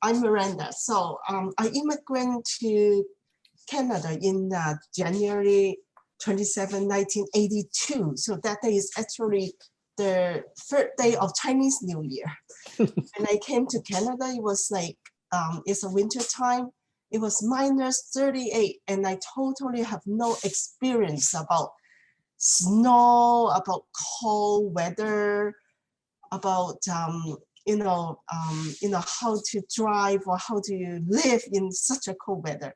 I'm Miranda. So I immigrated to Canada in January 27, 1982. So that day is actually the third day of Chinese New Year. When I came to Canada, it was like, it's a winter time. It was minus 38 and I totally have no experience about snow, about cold weather, about how to drive or how to live in such a cold weather.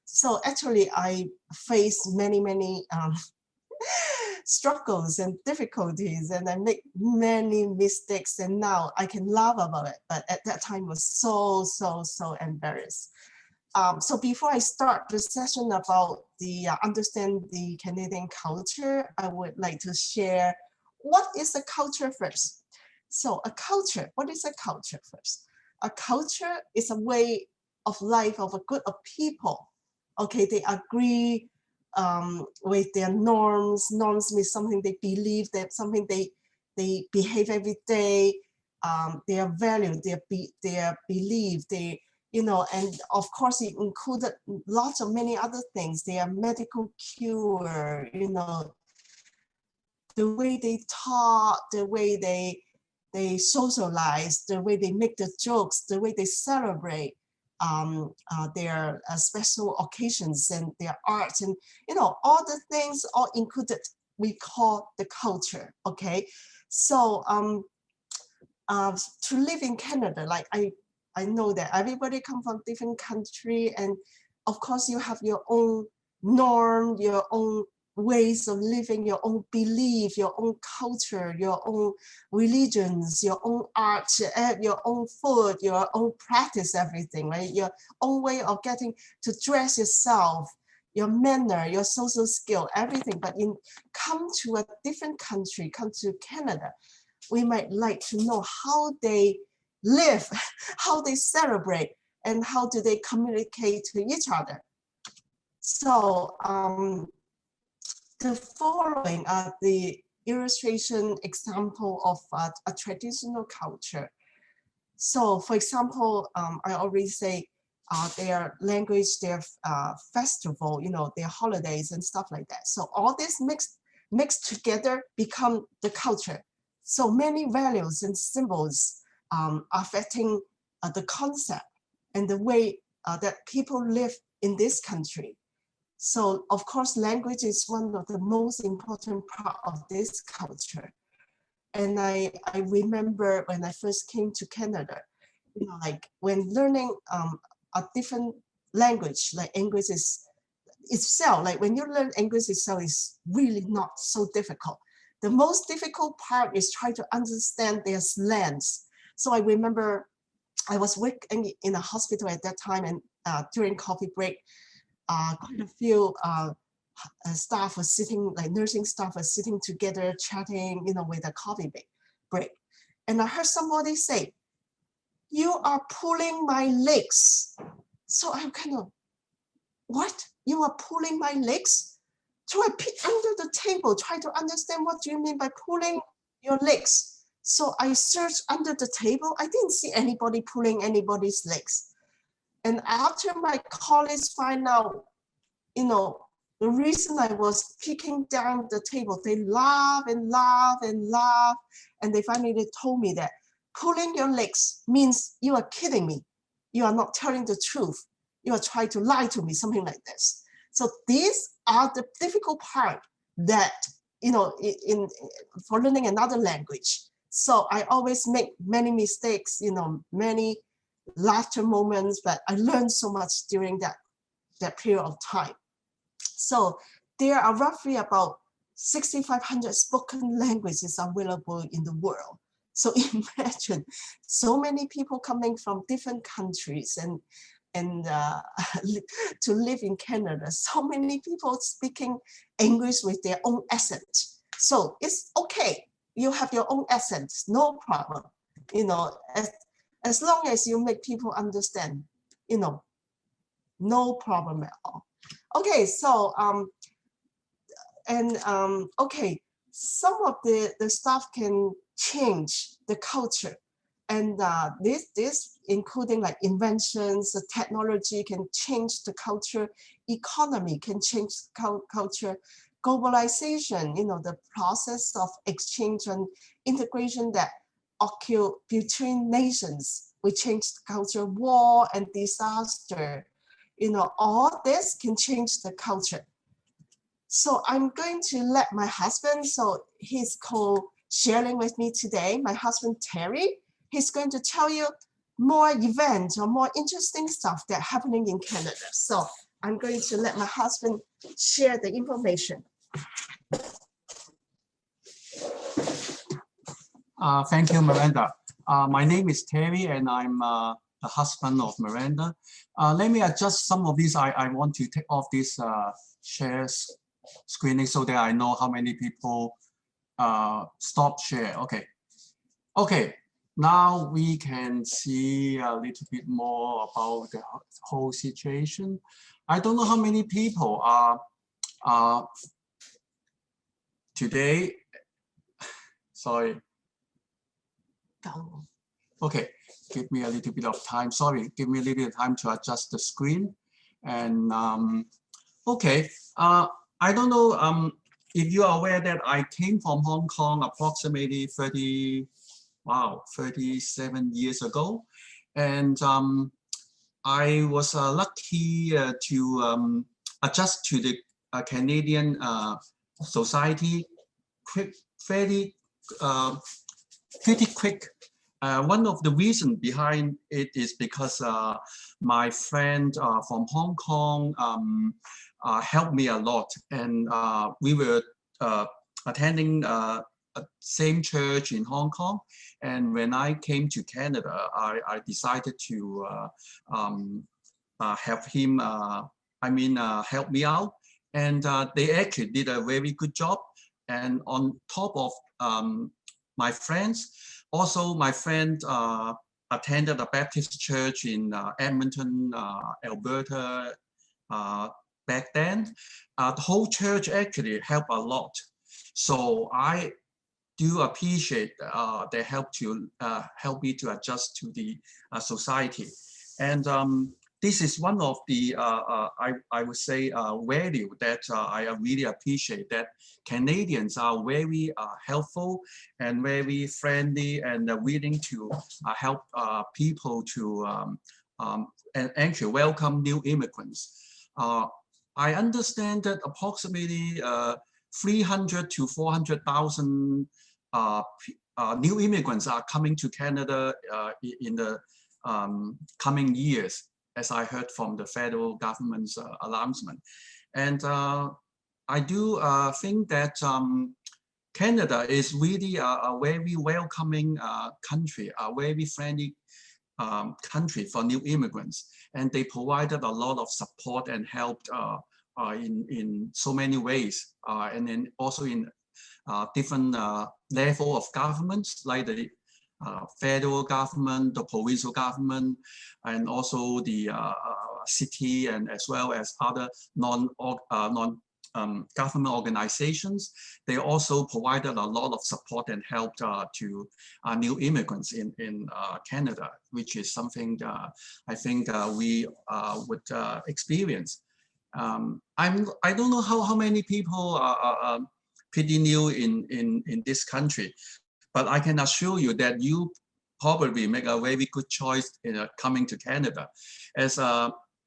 So actually, I faced many struggles and difficulties, and I make many mistakes. And now I can laugh about it, but at that time was so embarrassed. So before I start the session about the understand the Canadian culture, I would like to share what is a culture first. So a culture, what is a culture first? A culture is a way of life of a group of people. Okay, they agree with their norms. Norms means something they believe, that something they behave every day. Their value, their belief, and of course it included lots of many other things. Their medical cure, the way they talk, the way they socialize, the way they make the jokes, the way they celebrate their special occasions and their art, and all the things all included we call the culture. Okay, so to live in Canada, like I know that everybody come from different country, and of course you have your own norm, your own ways of living, your own belief, your own culture, your own religions, your own art, your own food, your own practice, everything, right? Your own way of getting to dress yourself, your manner, your social skill, everything. But come to a different country, come to Canada, we might like to know how they live, how they celebrate, and how do they communicate to each other. So the following are the illustration example of a traditional culture. So for example, I already say their language, their festival, their holidays and stuff like that. So all this mixed together become the culture. So many values and symbols affecting the concept and the way that people live in this country. So of course, language is one of the most important part of this culture. And I remember when I first came to Canada, like when learning a different language, like English is itself, like when you learn English itself is really not so difficult. The most difficult part is try to understand their slangs. So I remember I was working in a hospital at that time, and during coffee break, quite a few staff were sitting, like nursing staff were sitting together chatting, with a coffee break. And I heard somebody say, "You are pulling my legs." So I'm kind of, what? You are pulling my legs? So I peeked under the table, try to understand what do you mean by pulling your legs. So I searched under the table. I didn't see anybody pulling anybody's legs. And after my colleagues find out, the reason I was peeking down the table, they laugh and laugh and laugh. And they finally told me that pulling your legs means you are kidding me. You are not telling the truth. You are trying to lie to me, something like this. So these are the difficult part that, for learning another language. So I always make many mistakes, many laughter moments, but I learned so much during that period of time. So there are roughly about 6,500 spoken languages available in the world. So imagine so many people coming from different countries and to live in Canada. So many people speaking English with their own accent. So it's okay. You have your own accent, no problem. As long as you make people understand, no problem at all. Okay, so okay, some of the stuff can change the culture. And this including like inventions, the technology can change the culture, economy can change culture, globalization, the process of exchange and integration that occur between nations, we change the culture, war and disaster, all this can change the culture. So I'm going to let my husband, so he's co-sharing with me today, my husband Terry, he's going to tell you more events or more interesting stuff that are happening in Canada. So I'm going to let my husband share the information. Thank you, Miranda. My name is Terry, and I'm the husband of Miranda. Let me adjust some of these. I want to take off this share screening so that I know how many people stop share. Okay. Now we can see a little bit more about the whole situation. I don't know how many people are today. Sorry. Okay, give me a little bit of time. Sorry, give me a little bit of time to adjust the screen. And okay, I don't know if you are aware that I came from Hong Kong approximately 37 years ago. And I was lucky to adjust to the Canadian society pretty quick. One of the reasons behind it is because my friend from Hong Kong helped me a lot, and we were attending a same church in Hong Kong. And when I came to Canada, I decided to have him, help me out. And they actually did a very good job. And on top of my friends, also my friend attended a Baptist church in Edmonton, Alberta back then. The whole church actually helped a lot. So I do appreciate their help to help me to adjust to the society. And this is one of the, I would say, value that I really appreciate, that Canadians are very helpful and very friendly and willing to help people to and actually welcome new immigrants. I understand that approximately 300 to 400,000 new immigrants are coming to Canada in the coming years, as I heard from the federal government's announcement. And I do think that Canada is really a very welcoming country, a very friendly country for new immigrants. And they provided a lot of support and helped in so many ways, and then also in different level of governments, like the federal government, the provincial government, and also the city, and as well as other non-government organizations. They also provided a lot of support and help to new immigrants in Canada, which is something I think we would experience. I don't know how many people are pretty new in this country, but I can assure you that you probably make a very good choice in coming to Canada. As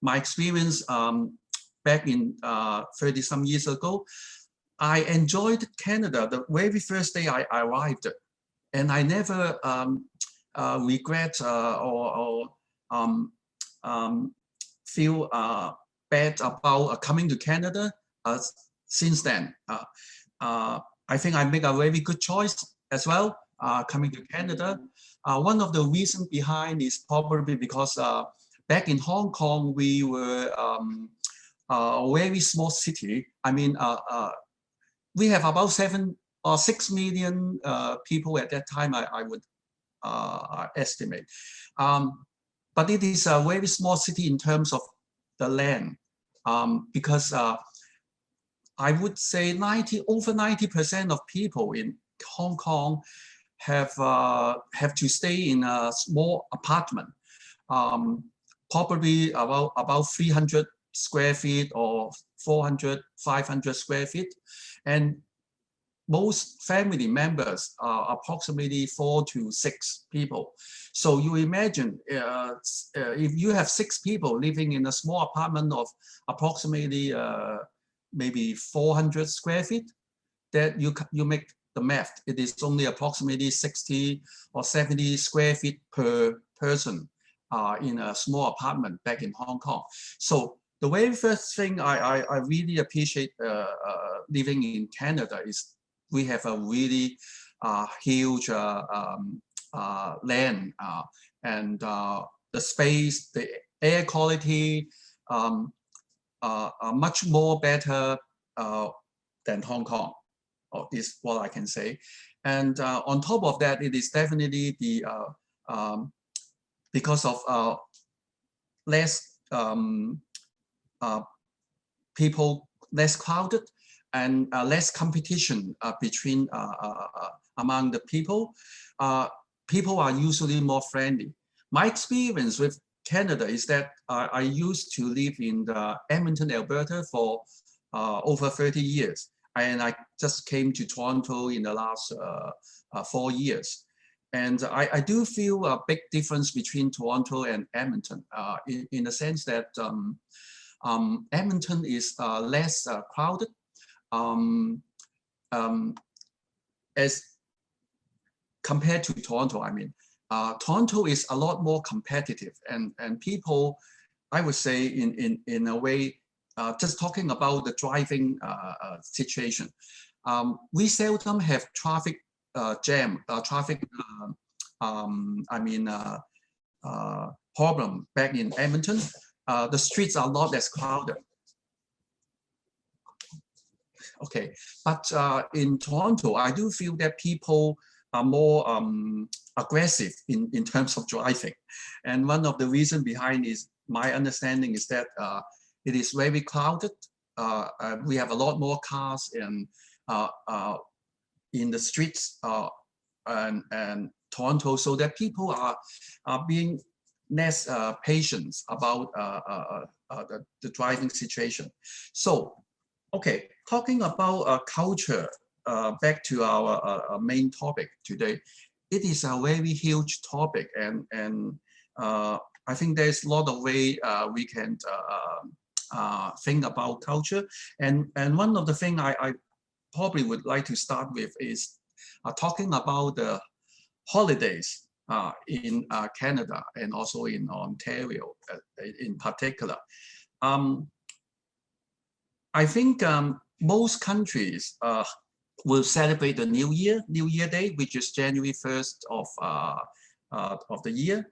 my experience back in 30 some years ago, I enjoyed Canada the very first day I arrived, and I never regret or feel bad about coming to Canada since then. I think I make a very good choice as well, coming to Canada. One of the reasons behind is probably because back in Hong Kong, we were a very small city. I mean, we have about 7 or 6 million people at that time, I would estimate. But it is a very small city in terms of the land, because I would say over 90% of people in Hong Kong have to stay in a small apartment, probably about 300 square feet or 400, 500 square feet, and most family members are approximately 4 to 6 people. So you imagine if you have 6 people living in a small apartment of approximately maybe 400 square feet, that you make the math. It is only approximately 60 or 70 square feet per person in a small apartment back in Hong Kong. So the very first thing I really appreciate living in Canada is we have a really huge land and the space, the air quality are much more better than Hong Kong, is what I can say. And on top of that, it is definitely the because of less people, less crowded, and less competition between among the people. People are usually more friendly. My experience with Canada is that I used to live in Edmonton, Alberta for over 30 years. And I just came to Toronto in the last 4 years. And I do feel a big difference between Toronto and Edmonton in the sense that Edmonton is less crowded. As compared to Toronto, I mean, Toronto is a lot more competitive, and people, I would say, in a way, just talking about the driving situation, we seldom have traffic jam, traffic, problem back in Edmonton. The streets are not as crowded. Okay, but in Toronto, I do feel that people are more aggressive in terms of driving. And one of the reasons behind is my understanding is that it is very crowded. We have a lot more cars in the streets and Toronto, so that people are being less patient about the driving situation. So, okay, talking about culture, back to our main topic today, it is a very huge topic, and I think there's a lot of way we can think about culture. And one of the things I probably would like to start with is talking about the holidays in Canada and also in Ontario in particular. I think most countries will celebrate the New Year Day, which is January 1st of the year,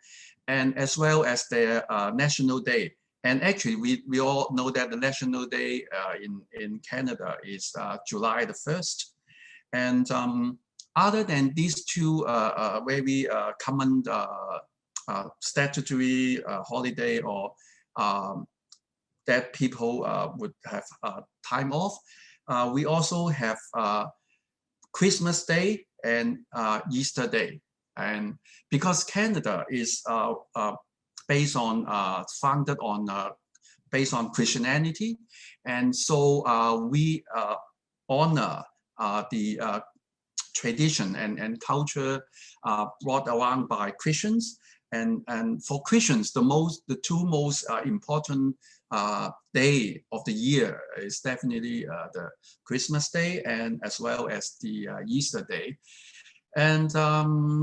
and as well as their National Day. And actually, we all know that the National Day in Canada is July the 1st. And other than these two very common statutory holiday or that people would have time off, we also have Christmas Day and Easter Day. And because Canada is based on Christianity, and so we honor the tradition and culture brought around by Christians. And for Christians, the two most important day of the year is definitely the Christmas Day and as well as the Easter Day. And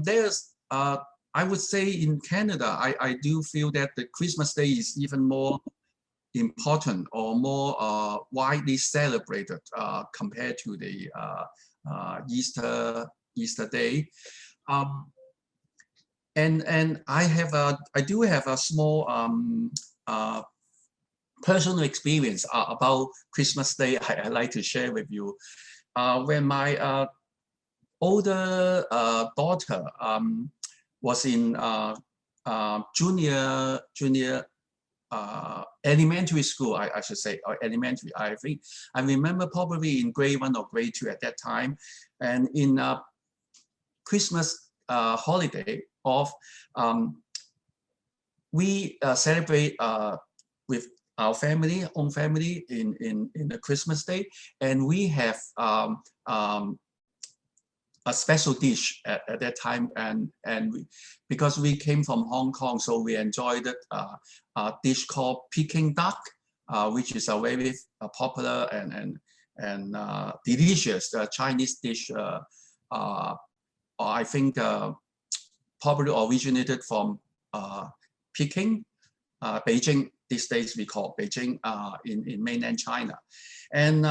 there's, I would say in Canada, I do feel that the Christmas Day is even more important or more widely celebrated compared to the Easter Day. And I do have a small personal experience about Christmas Day I'd like to share with you. When my older daughter was in junior elementary school, I should say, or elementary, I think. I remember probably in grade 1 or grade 2 at that time. And in Christmas holiday off, we celebrate with our own family in the Christmas day, and we have a special dish at that time, and because we came from Hong Kong, so we enjoyed a dish called Peking duck, which is a very popular and delicious Chinese dish. I think probably originated from Peking, Beijing. These days we call Beijing in mainland China, and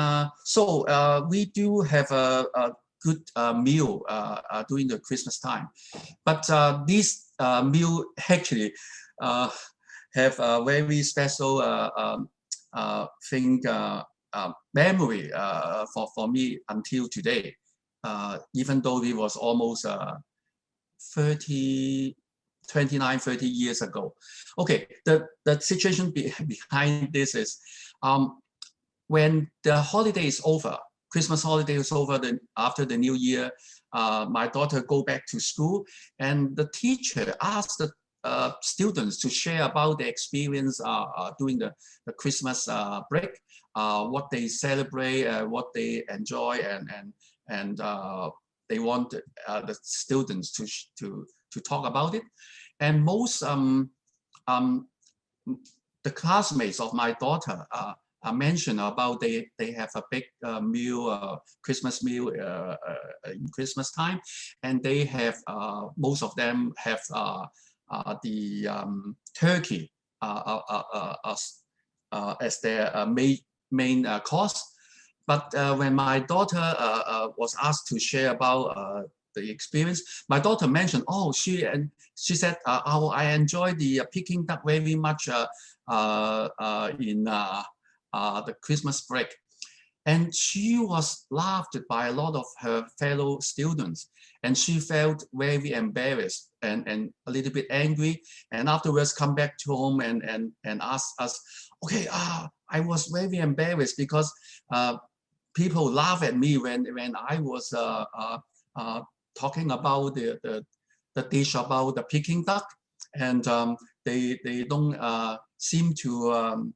so we do have a good meal during the Christmas time, but this meal actually have a very special thing, memory for me until today, even though it was almost 29, 30 years ago. Okay, the situation behind this is when the holiday is over, Christmas holiday is over, then after the New Year, my daughter go back to school, and the teacher asked the students to share about their experience during the Christmas break, what they celebrate, what they enjoy, and they want the students to talk about it. And most the classmates of my daughter mentioned about they have a big meal, Christmas meal in Christmas time, and they have most of them have the turkey as their main course. But when my daughter was asked to share about the experience, my daughter mentioned, oh, she said, oh, I enjoy the Peking duck very much in the Christmas break. And she was laughed by a lot of her fellow students, and she felt very embarrassed and a little bit angry, and afterwards come back to home and ask us, okay, I was very embarrassed because people laugh at me when I was talking about the dish about the Peking duck, and they don't seem to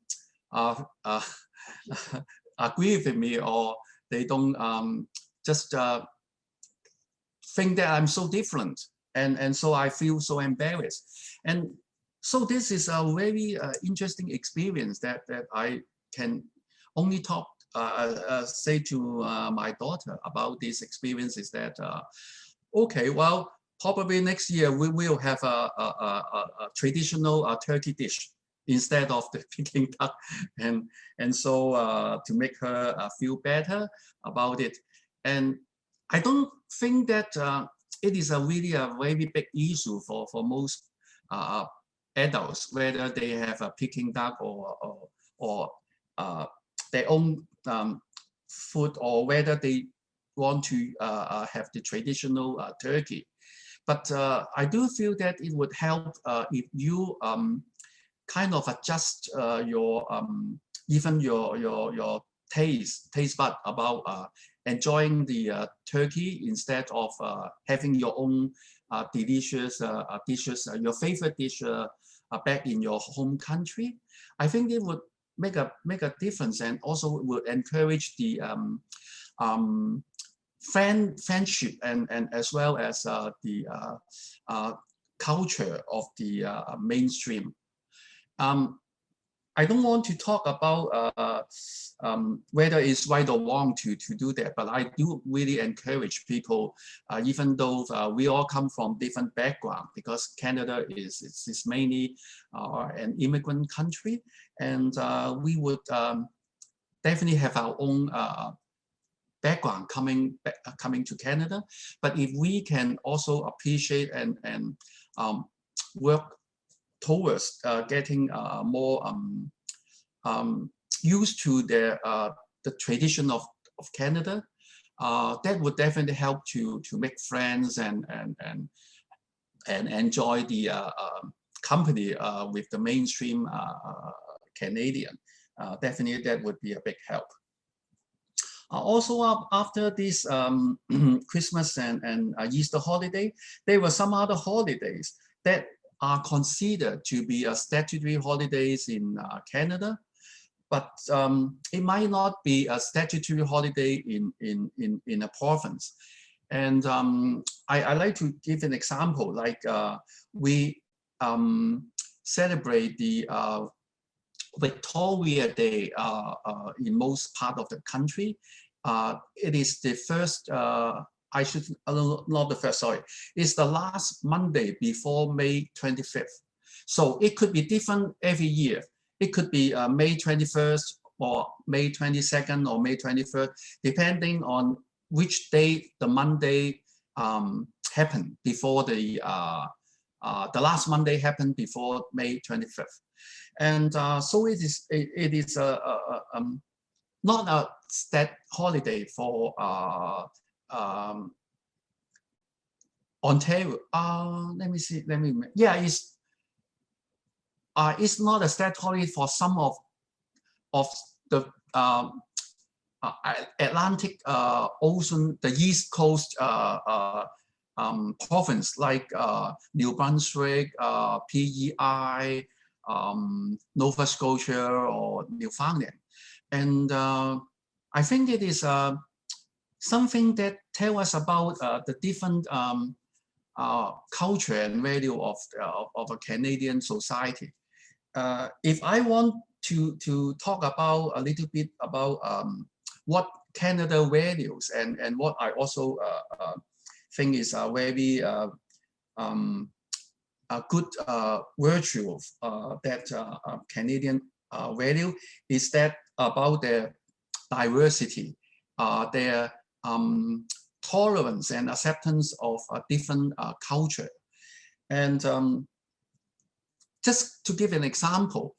agree with me, or they don't just think that I'm so different, and so I feel so embarrassed. And so this is a very interesting experience that I can only talk say to my daughter about this experience, is that okay, well, probably next year we will have a traditional turkey dish instead of the Peking duck, and so to make her feel better about it. And I don't think that it is really a very big issue for most adults, whether they have a Peking duck or their own food, or whether they want to have the traditional turkey. But I do feel that it would help if you kind of adjust your even your taste bud about enjoying the turkey, instead of having your own delicious dishes, your favorite dish back in your home country. I think it would make a difference, and also will encourage the friendship and as well as the culture of the mainstream. I don't want to talk about whether it's right or wrong to do that, but I do really encourage people, even though we all come from different backgrounds, because Canada is mainly an immigrant country, and we would definitely have our own background coming to Canada. But if we can also appreciate and work towards getting more used to the tradition of Canada, that would definitely help to make friends and enjoy the company with the mainstream Canadian. Definitely that would be a big help. Also, after this Christmas and Easter holiday, there were some other holidays that are considered to be statutory holidays in Canada, but it might not be a statutory holiday in a province. And I like to give an example, like we celebrate the Victoria Day in most part of the country. It is the first, I should, not the first, sorry. It's the last Monday before May 25th. So it could be different every year. It could be May 21st or May 22nd or May 23rd, depending on which day the Monday happened before the last Monday happened before May 25th. And so it is not a state holiday for Ontario. Let me see. Yeah, it's not a state holiday for some of the Atlantic Ocean, the East Coast province, like New Brunswick, PEI, Nova Scotia, or Newfoundland. And I think it is something that tells us about the different culture and value of a Canadian society. If I want to talk about a little bit about what Canada values and what I also think is a very a good virtue that Canadian value is that about their diversity, their tolerance and acceptance of different culture. And just to give an example,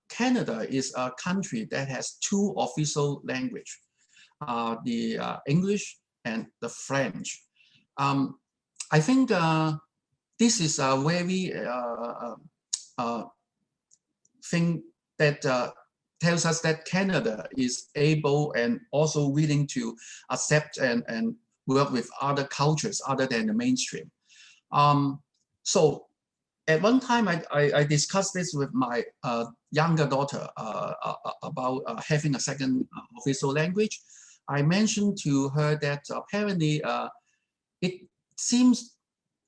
Canada is a country that has two official languages, the English and the French. I think this is a very thing that tells us that Canada is able and also willing to accept and work with other cultures other than the mainstream. So at one time, I discussed this with my younger daughter about having a second official language. I mentioned to her that apparently it seems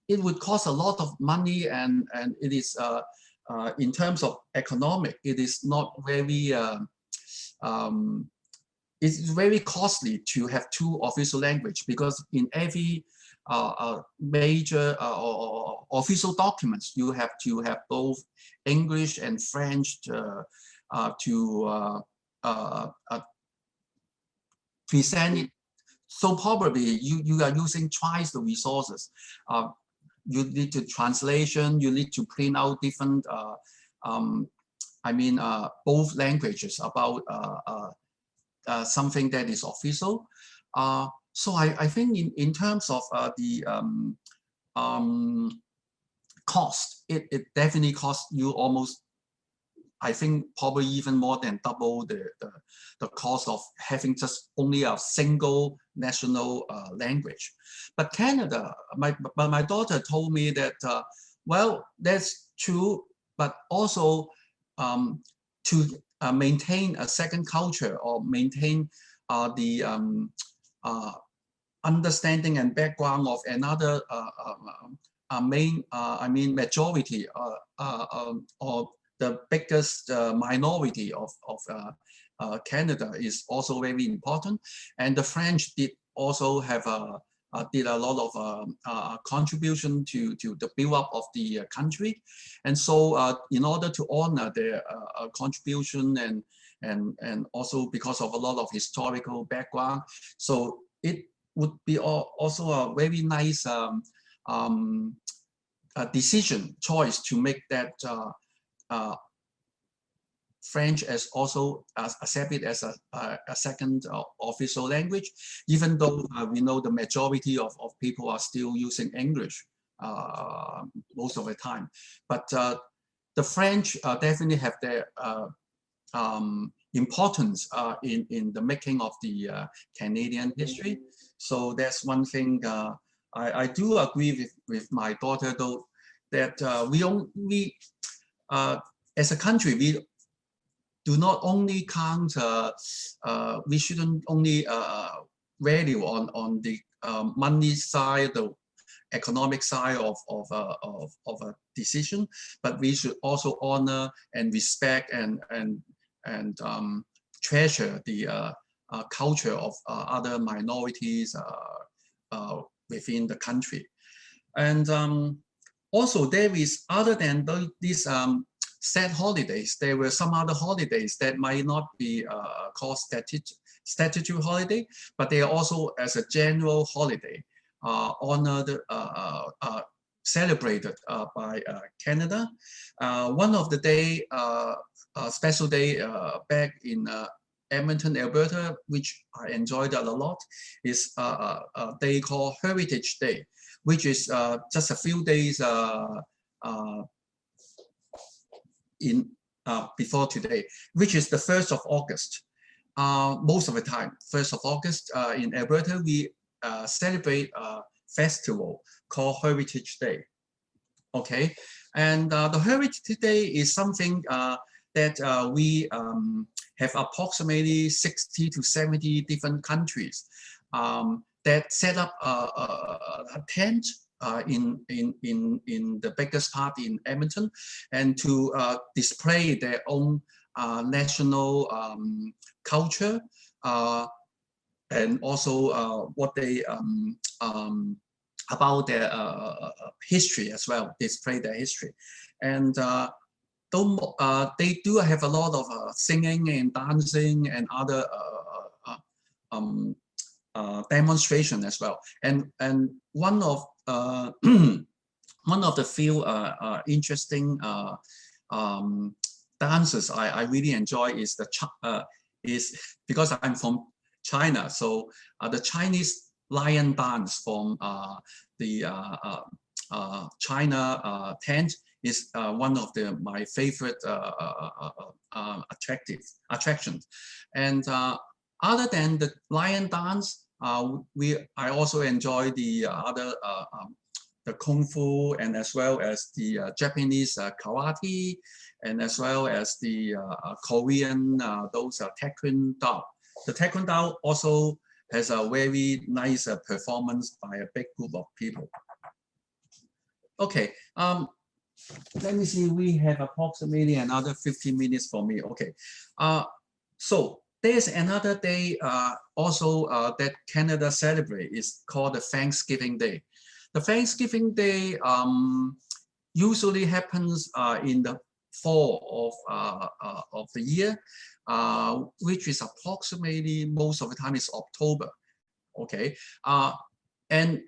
it would cost a lot of money, and it is in terms of economic, it is not very it's very costly to have two official language, because in every major or official documents you have to have both English and French to present it. So probably you are using twice the resources. You need to translation, you need to print out different, I mean, both languages about something that is official. So I think in terms of the cost, it definitely costs you almost, I think probably even more than double the cost of having just only a single national language. But Canada, my daughter told me that, well, that's true, but also to maintain a second culture or maintain the understanding and background of another main, I mean, majority or the biggest minority of Canada is also very important. And the French did also have did a lot of contribution to the build up of the country. And so in order to honor their contribution and also because of a lot of historical background, so it would be also a very nice decision choice to make that French as also accepted as a second official language, even though we know the majority of people are still using English most of the time. But the French definitely have their importance in the making of the Canadian history. So that's one thing I do agree with my daughter, though, that we as a country, we do not only count, we shouldn't only value on the money side, the economic side of a decision, but we should also honor and respect and treasure the culture of other minorities within the country. And also there is, other than these set holidays, there were some other holidays that might not be called statutory holiday, but they are also as a general holiday honored, celebrated by Canada. One of the day, special day back in Edmonton, Alberta, which I enjoyed a lot, is a day called Heritage Day, which is just a few days before today, which is the 1st of August. Most of the time, 1st of August in Alberta, we celebrate a festival called Heritage Day. Okay, and the Heritage Day is something that we have approximately 60 to 70 different countries that set up a tent in the biggest part in Edmonton, and to display their own national culture and also what they about their history as well, display their history. And though they do have a lot of singing and dancing and other demonstration as well. And one of one of the few interesting dances I really enjoy is because I'm from China, so the Chinese lion dance from the China tent is one of my favorite attractions. And other than the lion dance, I also enjoy the other the kung fu, and as well as the Japanese karate, and as well as the Korean those taekwondo. The taekwondo also has a very nice performance by a big group of people. Okay, let me see, we have approximately another 15 minutes for me. Okay, so there's another day also that Canada celebrates, is called the Thanksgiving Day. The Thanksgiving Day usually happens in the fall of the year, which is approximately, most of the time is October. Okay, and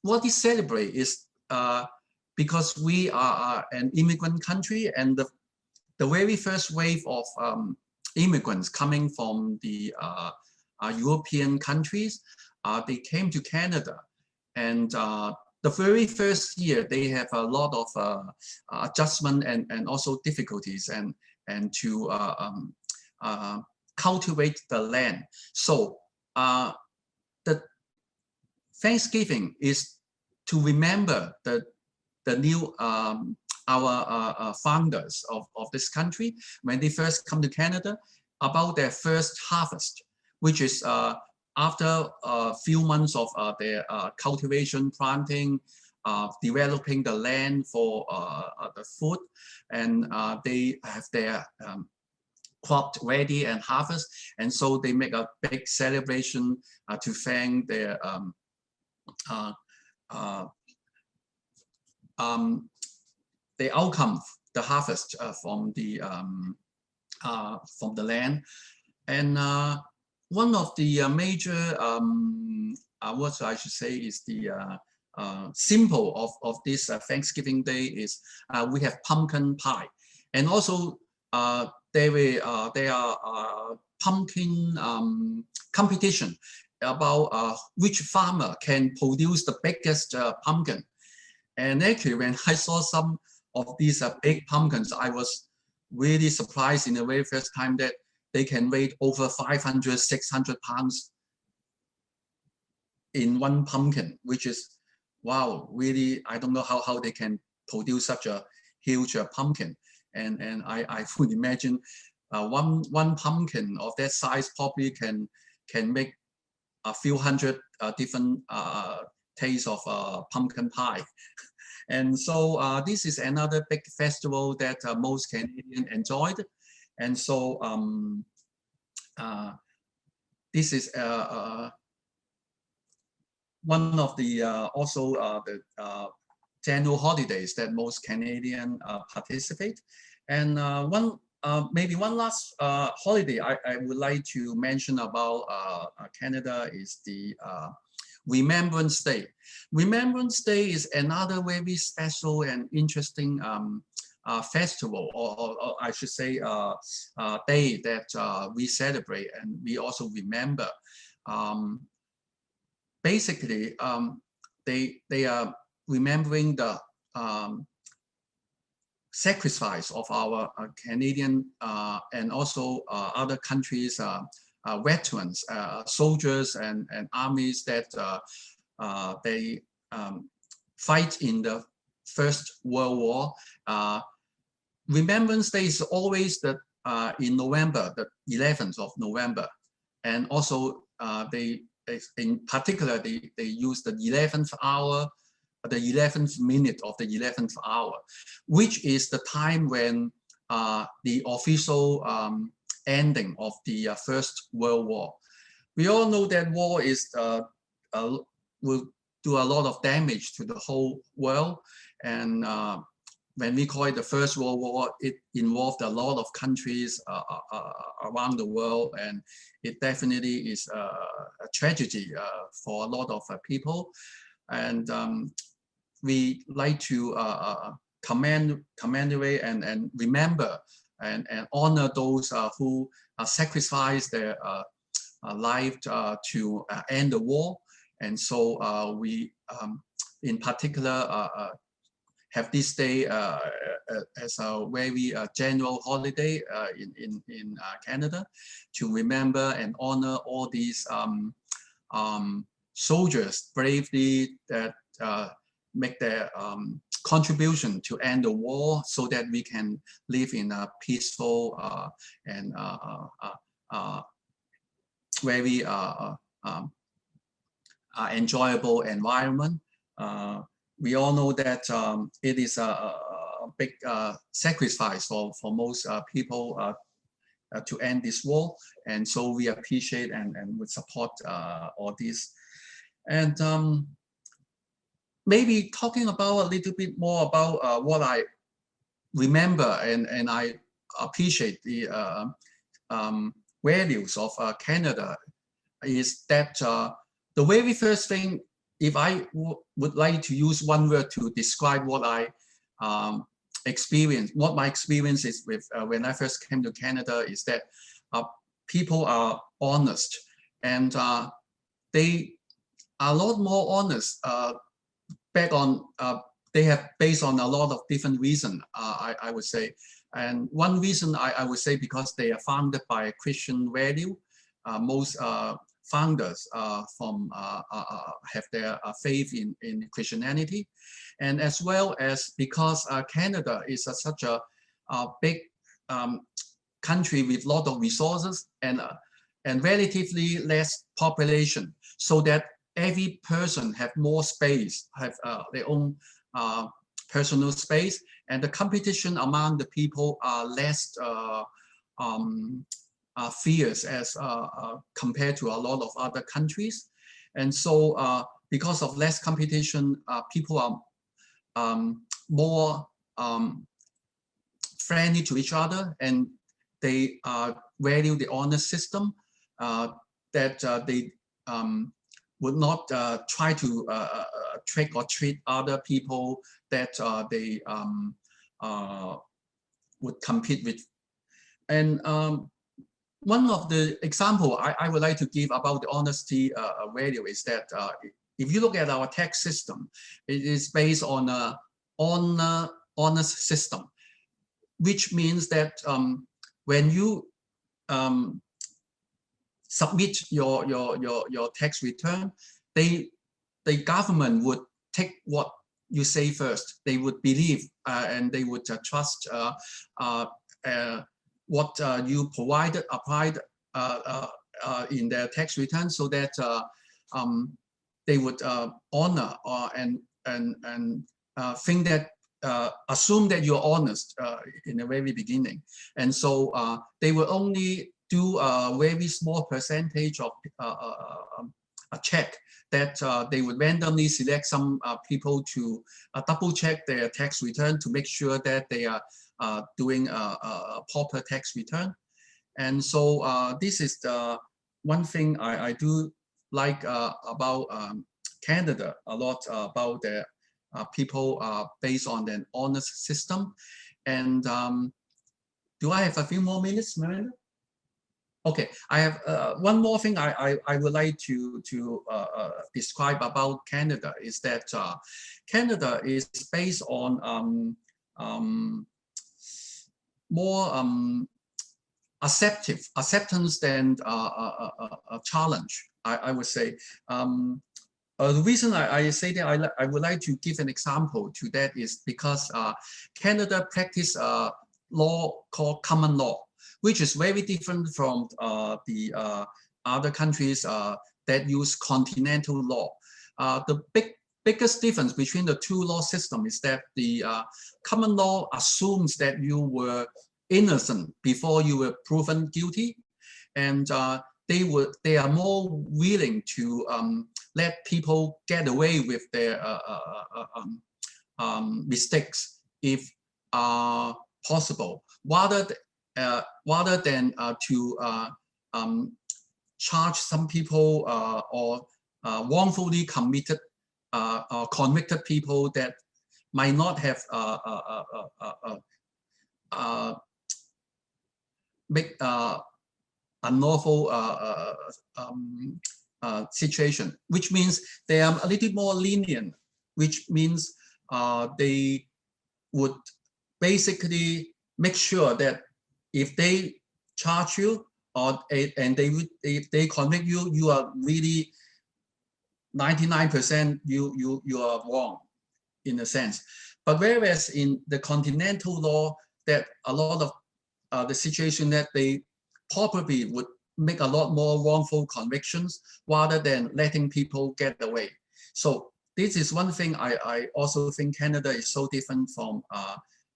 what it celebrates is because we are an immigrant country, and the very first wave of immigrants coming from the European countries, they came to Canada, and the very first year they have a lot of adjustment and also difficulties and to cultivate the land. So the Thanksgiving is to remember the new our founders of this country when they first come to Canada, about their first harvest, which is after a few months of their cultivation, planting, developing the land for the food, and they have their crop ready and harvest, and so they make a big celebration to thank their the outcome, the harvest from the land. And one of the major, what I should say, is the symbol of this Thanksgiving Day is we have pumpkin pie, and also there are pumpkin competition about which farmer can produce the biggest pumpkin. And actually, when I saw some of these big pumpkins, I was really surprised in the very first time that they can weigh over 500, 600 pounds in one pumpkin, which is, wow, really, I don't know how they can produce such a huge pumpkin. And I would imagine one pumpkin of that size probably can make a few hundred different tastes of pumpkin pie. And so this is another big festival that most Canadians enjoyed. And so this is one of the also the general holidays that most Canadians participate. And maybe one last holiday I would like to mention about Canada is the Remembrance Day. Remembrance Day is another very special and interesting festival, or I should say day that we celebrate and we also remember. Basically, they are remembering the sacrifice of our Canadian and also other countries' veterans, soldiers and armies that they fight in the First World War. Remembrance Day is always in November, the 11th of November, and also in particular they use the 11th hour, the 11th minute of the 11th hour, which is the time when the official ending of the First World War. We all know that war is will do a lot of damage to the whole world, and when we call it the First World War, it involved a lot of countries around the world, and it definitely is a tragedy for a lot of people. And we like to commemorate and remember and honor those who sacrificed their life to end the war. And so we, in particular, have this day as a very general holiday in Canada to remember and honor all these soldiers bravely that make their contribution to end the war so that we can live in a peaceful and very enjoyable environment. We all know that it is a big sacrifice for most people to end this war, and so we appreciate and would support all this. And maybe talking about a little bit more about what I remember and I appreciate the values of Canada is that the very first thing, if I would like to use one word to describe what I experienced, what my experience is with when I first came to Canada, is that people are honest, and they are a lot more honest back on, they have based on a lot of different reasons, I would say. And one reason I would say because they are founded by Christian value. Most founders have their faith in Christianity, and as well as because Canada is such a big country with a lot of resources and relatively less population, so that every person have more space, have their own personal space, and the competition among the people are less fierce as compared to a lot of other countries. And so because of less competition, people are more friendly to each other, and they value the honor system, that they would not try to trick or treat other people that they would compete with. And one of the example I would like to give about the honesty value is that if you look at our tax system, it is based on an honest system, which means that when you submit your tax return, the government would take what you say first. They would believe and they would trust what you applied in their tax return, so that they would honor and think that assume that you're honest in the very beginning, and so they will only do a very small percentage of a check that they would randomly select some people to double check their tax return to make sure that they are doing a proper tax return. And so this is the one thing I do like about Canada a lot, about the people based on an honest system. And do I have a few more minutes, Miranda? Okay, I have one more thing I would like to describe about Canada, is that Canada is based on more acceptance than a challenge, I would say. The reason I say that I would like to give an example to that is because Canada practice law called common law, which is very different from the other countries that use continental law. The biggest difference between the two law systems is that the common law assumes that you were innocent before you were proven guilty, and they are more willing to let people get away with their mistakes if possible, rather than to charge some people or wrongfully committed convicted people that might not have make unlawful situation, which means they are a little more lenient, which means they would basically make sure that if they charge you and they convict you, you are really 99% you are wrong in a sense. But whereas in the continental law, that a lot of the situation that they probably would make a lot more wrongful convictions rather than letting people get away. So this is one thing I also think Canada is so different from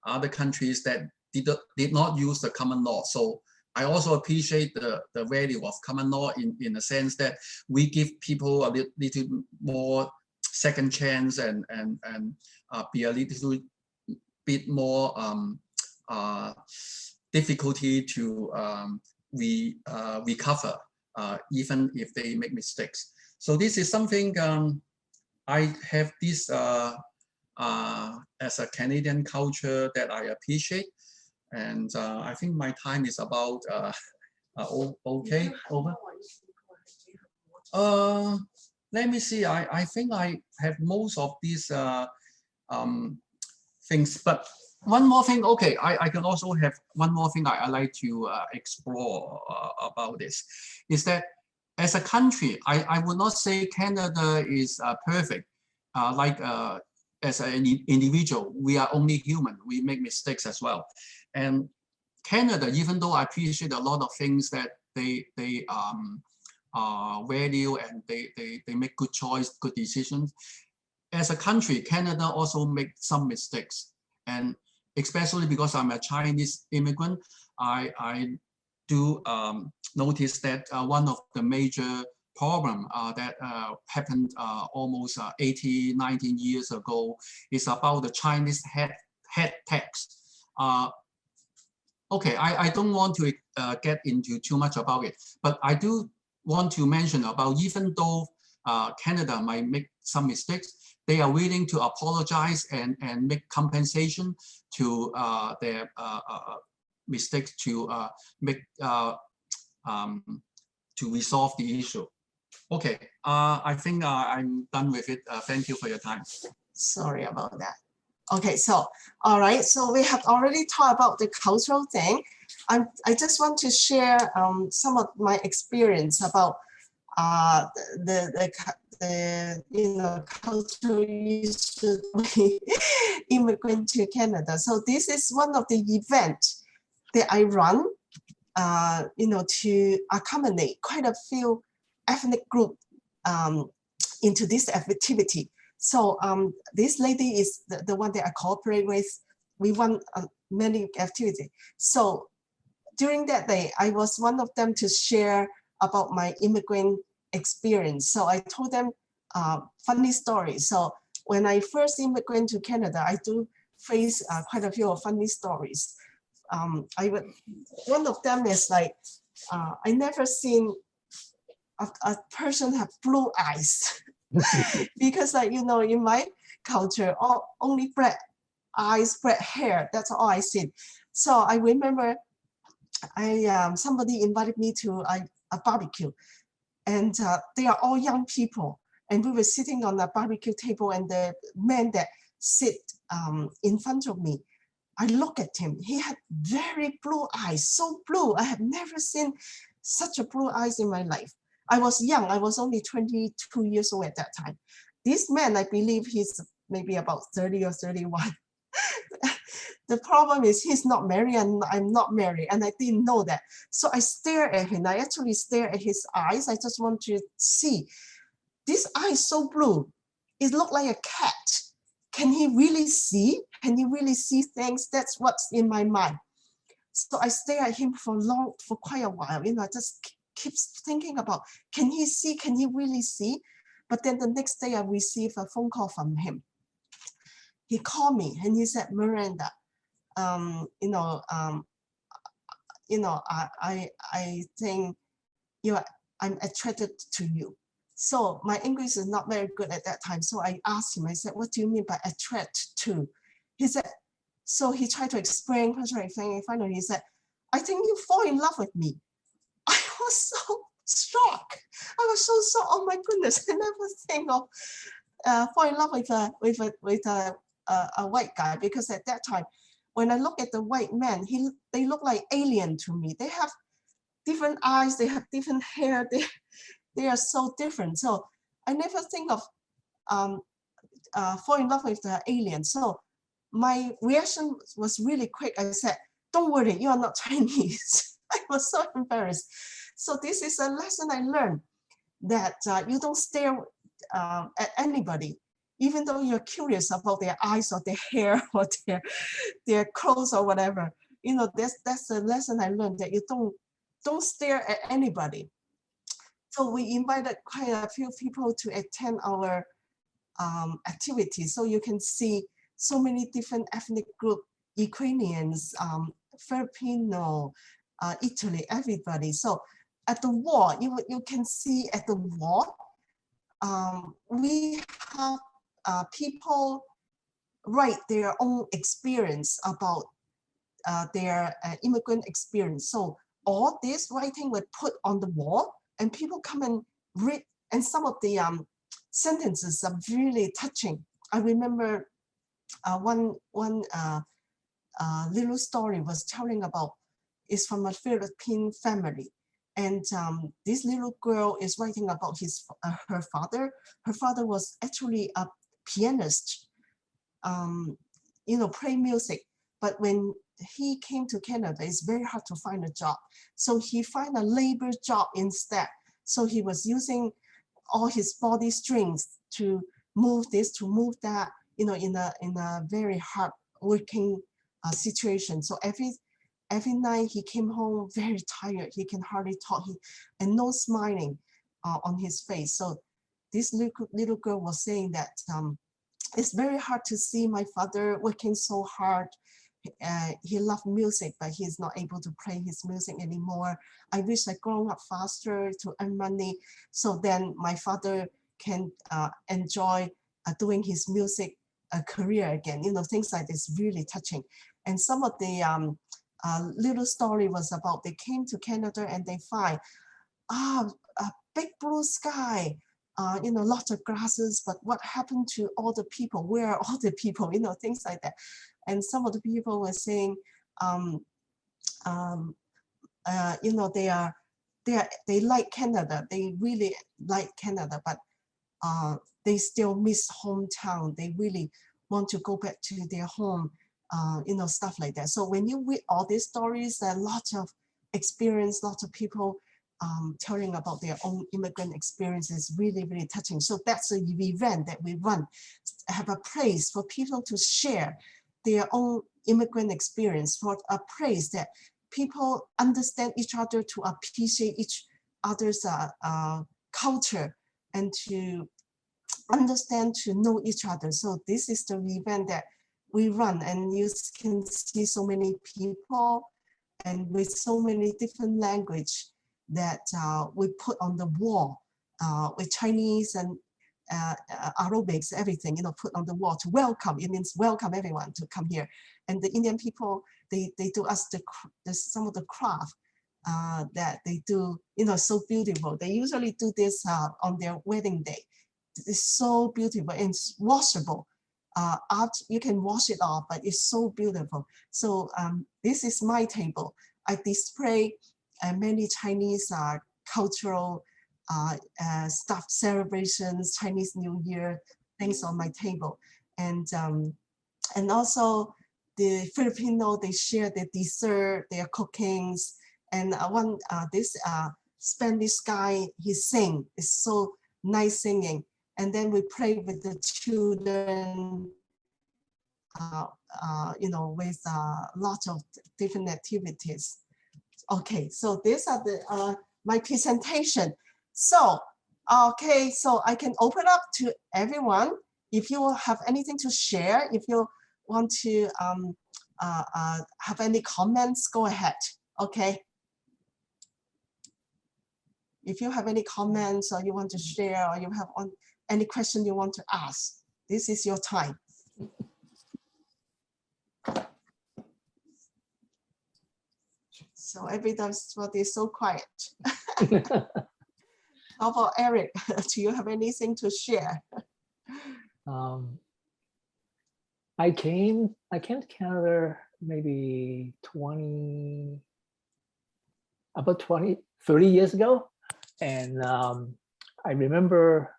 other countries that did not use the common law. So I also appreciate the value of common law in the sense that we give people a little more second chance and be a little bit more difficulty to recover even if they make mistakes. So this is something I have this as a Canadian culture that I appreciate. And I think my time is about okay, over. Let me see. I think I have most of these things, but one more thing. Okay, I can also have one more thing I like to explore about this, is that as a country, I would not say Canada is perfect. As an individual, we are only human. We make mistakes as well. And Canada, even though I appreciate a lot of things that they value and they make good choice, good decisions, as a country, Canada also makes some mistakes. And especially because I'm a Chinese immigrant, I do notice that one of the major problem that happened almost 80, 19 years ago is about the Chinese head tax. Okay, I don't want to get into too much about it, but I do want to mention about, even though Canada might make some mistakes, they are willing to apologize and make compensation to their mistakes to resolve the issue. Okay, I think I'm done with it. Thank you for your time. Sorry about that. Okay, so all right, so we have already talked about the cultural thing. I just want to share some of my experience about the cultural issues we immigrant to Canada. So this is one of the events that I run, to accommodate quite a few ethnic group into this activity. So this lady is the one that I cooperate with. We run many activities. So during that day, I was one of them to share about my immigrant experience. So I told them funny stories. So when I first immigrated to Canada, I do face quite a few funny stories. One of them is like, I never seen a person have blue eyes because in my culture, only black eyes, black hair, that's all I see. So I remember somebody invited me to a barbecue, and they are all young people, and we were sitting on a barbecue table, and the man that sit in front of me, I look at him, he had very blue eyes, so blue. I have never seen such a blue eyes in my life. I was young, I was only 22 years old at that time. This man, I believe he's maybe about 30 or 31. The problem is he's not married and I'm not married, and I didn't know that. So I stare at him. I actually stare at his eyes. I just want to see. This eye is so blue. It looked like a cat. Can he really see? Can he really see things? That's what's in my mind. So I stare at him for quite a while. I just keep thinking about, can he see? Can he really see? But then the next day I received a phone call from him. He called me and he said, Miranda, I think I'm attracted to you. So my English is not very good at that time. So I asked him, I said, what do you mean by attract to? He said, so he tried to explain, finally he said, I think you fall in love with me. I was so shocked. I was so, oh my goodness, I never think of fall in love with a white guy, because at that time, when I look at the white men, they look like alien to me. They have different eyes, they have different hair, they are so different. So I never think of fall in love with the alien. So my reaction was really quick. I said, don't worry, you are not Chinese. I was so embarrassed. So this is a lesson I learned, that you don't stare at anybody, even though you're curious about their eyes or their hair or their clothes or whatever. That's a lesson I learned, that you don't stare at anybody. So we invited quite a few people to attend our activities. So you can see so many different ethnic group, Ukrainians, Filipino, Italy, everybody. So at the wall, you can see at the wall, we have people write their own experience about their immigrant experience. So all this writing were put on the wall, and people come and read, and some of the sentences are really touching. I remember one little story was telling about, is from a Philippine family. And this little girl is writing about her father. Her father was actually a pianist, play music. But when he came to Canada, it's very hard to find a job. So he found a labor job instead. So he was using all his body strength to move this, to move that, in a very hard working situation. So every night he came home very tired. He can hardly talk, and no smiling on his face. So this little girl was saying that it's very hard to see my father working so hard. He loved music, but he's not able to play his music anymore. I wish I grown up faster to earn money, so then my father can enjoy doing his music career again. Things like this, really touching. And some of the little story was about, they came to Canada and they find a big blue sky, you know, lots of grasses, but what happened to all the people? Where are all the people? You know, things like that. And some of the people were saying, you know, they like Canada. They really like Canada, but they still miss hometown. They really want to go back to their home, you know, stuff like that. So when you read all these stories, there are lots of experience, lots of people telling about their own immigrant experiences, really, really touching. So that's the event that we run, have a place for people to share their own immigrant experience, for a place that people understand each other, to appreciate each other's culture, and to understand, to know each other. So this is the event that we run, and you can see so many people and with so many different language that we put on the wall with Chinese and Arabics, everything, you know, put on the wall to welcome. It means welcome everyone to come here. And the Indian people, they do us some of the craft that they do, you know, so beautiful. They usually do this on their wedding day. It's so beautiful and it's washable. Art, you can wash it off, but it's so beautiful. So this is my table. I display many Chinese cultural stuff, celebrations, Chinese New Year, things on my table. And also the Filipino, they share their dessert, their cookings. And this Spanish guy, he sing, it's so nice singing. And then we play with the children, you know, with lots of different activities. Okay, so these are the my presentation. So, okay, so I can open up to everyone. If you have anything to share, if you want to have any comments, go ahead, okay? If you have any comments or you want to share, or you have any question you want to ask, this is your time. So everybody is so quiet. How about Eric? Do you have anything to share? I came to Canada maybe 30 years ago. And I remember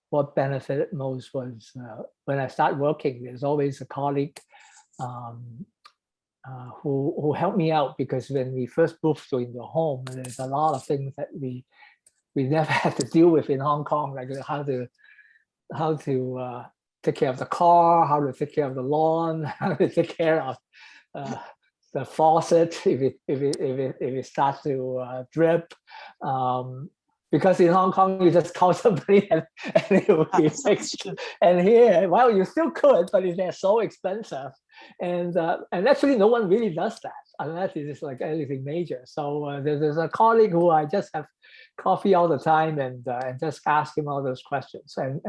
what benefited most was when I started working, there's always a colleague who helped me out, because when we first moved into the home, there's a lot of things that we never had to deal with in Hong Kong, like how to take care of the car, how to take care of the lawn, how to take care of the faucet if it starts to drip. Because in Hong Kong, you just call somebody and it will be fixed. And here, well, you still could, but they're so expensive. And actually, no one really does that unless it is like anything major. So there's a colleague who I just have coffee all the time and just ask him all those questions. And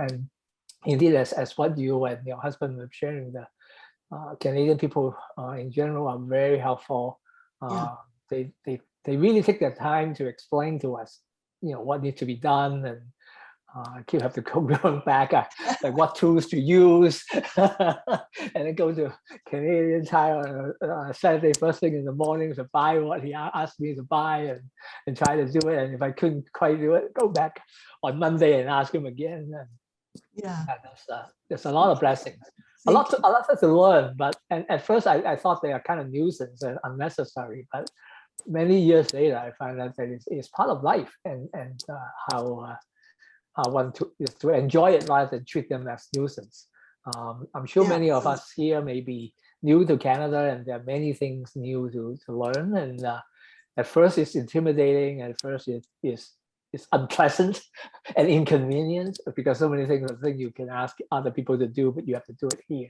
indeed, as what you and your husband were sharing, the Canadian people in general are very helpful. They really take their time to explain to us, you know, what needs to be done, and keep have to go going back, like what tools to use, and then go to Canadian Tire on Saturday first thing in the morning to buy what he asked me to buy, and try to do it. And if I couldn't quite do it, go back on Monday and ask him again. And yeah, there's a lot of blessings. A lot to learn, but at first I thought they are kind of nuisance and unnecessary, but many years later I find out that it's part of life, and how one is to enjoy it rather than treat them as nuisance. I'm sure many of us here may be new to Canada, and there are many things new to learn, and at first it's intimidating, at first it's unpleasant and inconvenient, because so many things you can ask other people to do, but you have to do it here.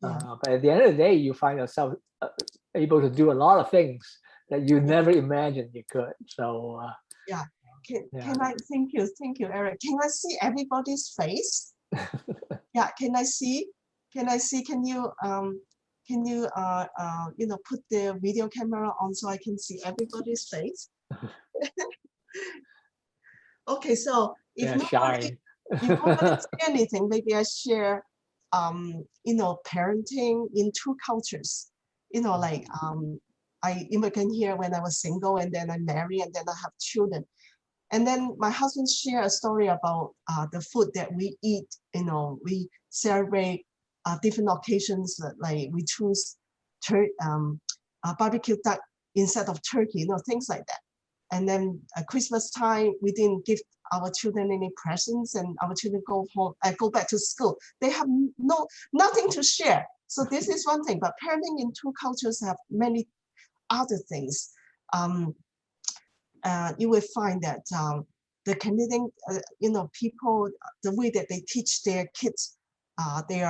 But at the end of the day, you find yourself able to do a lot of things that you never imagined you could. So can I thank you, Eric. Can I see everybody's face? Yeah, can I see? Can you you know, put the video camera on so I can see everybody's face? Okay, so if They're nobody, shy. if nobody say anything, maybe I share, parenting in two cultures. Like I immigrated here when I was single, and then I married, and then I have children. And then my husband shared a story about the food that we eat. We celebrate different occasions, like we choose barbecue duck instead of turkey, things like that. And then at Christmas time, we didn't give our children any presents, and our children go home, go back to school. They have nothing to share. So this is one thing. But parenting in two cultures have many other things. You will find that the Canadian, people, the way that they teach their kids, they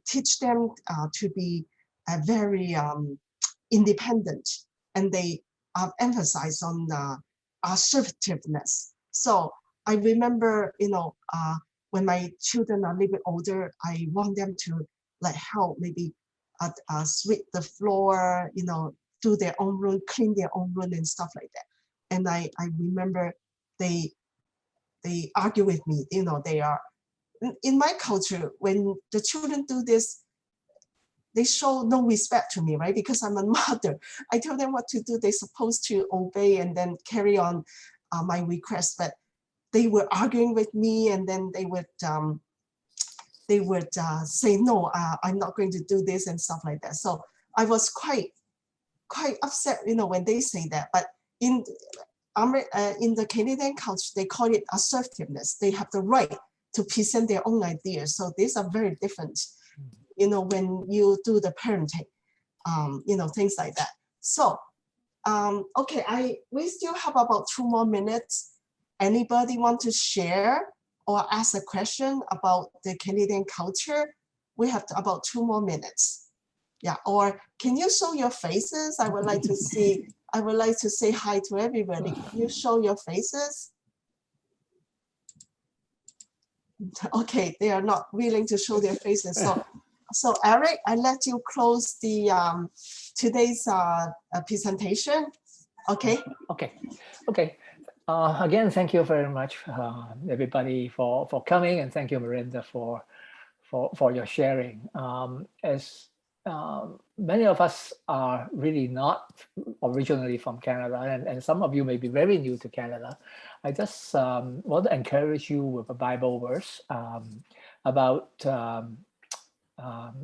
teach them to be very independent, and they emphasize on assertiveness. So I remember, when my children are a little bit older, I want them to like help maybe sweep the floor, do their own room, clean their own room and stuff like that. And I remember they argue with me, they are, in my culture, when the children do this, they show no respect to me, right? Because I'm a mother. I tell them what to do. They're supposed to obey and then carry on my request. But they were arguing with me, and then they would say, no, I'm not going to do this and stuff like that. So I was quite upset, when they say that. But in the Canadian culture, they call it assertiveness. They have the right to present their own ideas. So these are very different, when you do the parenting, things like that. So, okay, we still have about 2 more minutes. Anybody want to share or ask a question about the Canadian culture? We have about 2 more minutes. Yeah, or can you show your faces? I would like to see, I would like to say hi to everybody. Can you show your faces? Okay, they are not willing to show their faces. So Eric, I let you close the today's presentation. Okay. Okay. Again, thank you very much, everybody, for coming, and thank you, Miranda, for your sharing. As many of us are really not originally from Canada, and some of you may be very new to Canada, I just want to encourage you with a Bible verse about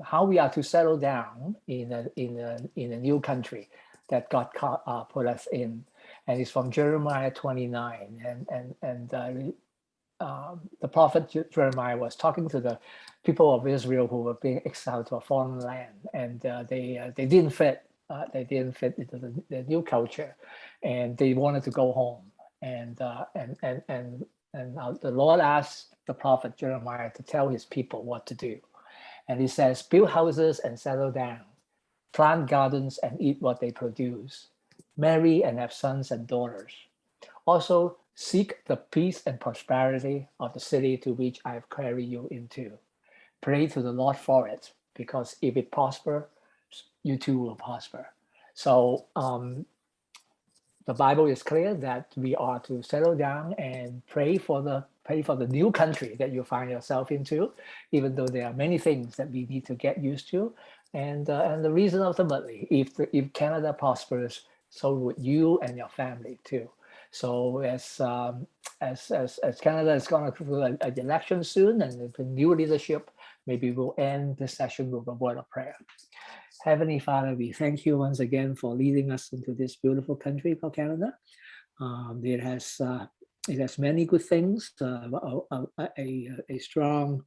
how we are to settle down in a new country that God put us in, and it's from Jeremiah 29, and the prophet Jeremiah was talking to the people of Israel who were being exiled to a foreign land, and they didn't fit. They didn't fit into the new culture, and they wanted to go home. And the Lord asked the prophet Jeremiah to tell his people what to do. And he says, build houses and settle down, plant gardens and eat what they produce, marry and have sons and daughters. Also, seek the peace and prosperity of the city to which I have carried you into. Pray to the Lord for it, because if it prospers, you too will prosper. So the Bible is clear that we are to settle down and pray for the new country that you find yourself into, even though there are many things that we need to get used to. And the reason ultimately, if Canada prospers, so would you and your family too. So as Canada is going to an election soon, and the new leadership, maybe we'll end this session with a word of prayer. Heavenly Father, we thank you once again for leading us into this beautiful country called Canada. It has many good things, a strong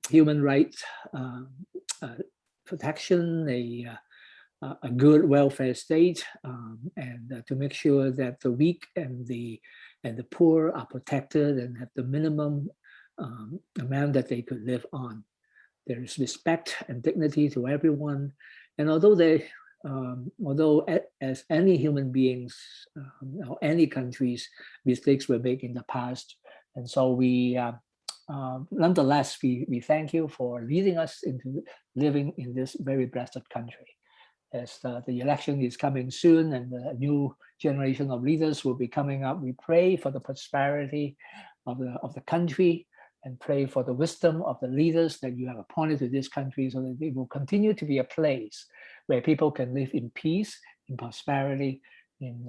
human rights protection, a good welfare state, and to make sure that the weak and the poor are protected and have the minimum amount that they could live on. There is respect and dignity to everyone, and although as any human beings or any countries, mistakes were made in the past, and so we nonetheless we thank you for leading us into living in this very blessed country. As the election is coming soon and the new generation of leaders will be coming up. We pray for the prosperity of the country, and pray for the wisdom of the leaders that you have appointed to this country, so that it will continue to be a place where people can live in peace, in prosperity, and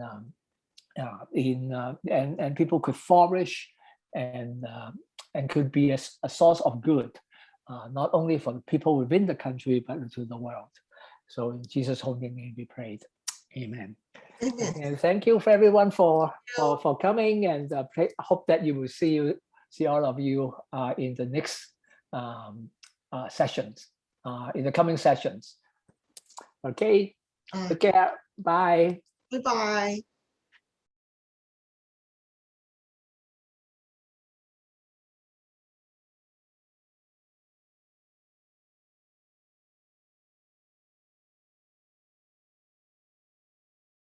people could flourish and could be a source of good, not only for the people within the country, but to the world. So in Jesus' holy name we prayed. Amen. Amen. And thank you for everyone for coming, and hope that you will see all of you in the next sessions, in the coming sessions. Okay, take care. Bye. Bye-bye.